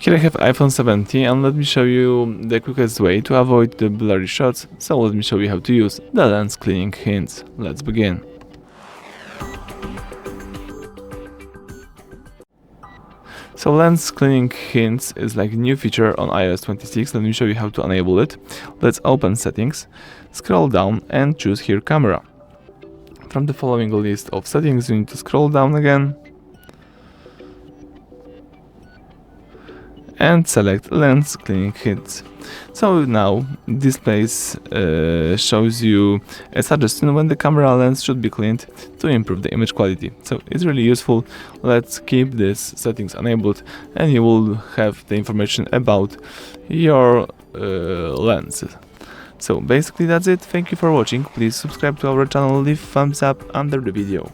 Here I have iPhone 17 and let me show you the quickest way to avoid the blurry shots, so let me show you how to use the lens cleaning hints. Let's begin. So lens cleaning hints is like a new feature on iOS 26, let me show you how to enable it. Let's open settings, scroll down and choose here camera. From the following list of settings you need to scroll down again and select lens cleaning hints. So now displays shows you a suggestion when the camera lens should be cleaned to improve the image quality. So it's really useful. Let's keep these settings enabled and you will have the information about your lens. So basically that's it. Thank you for watching. Please subscribe to our channel, leave thumbs up under the video.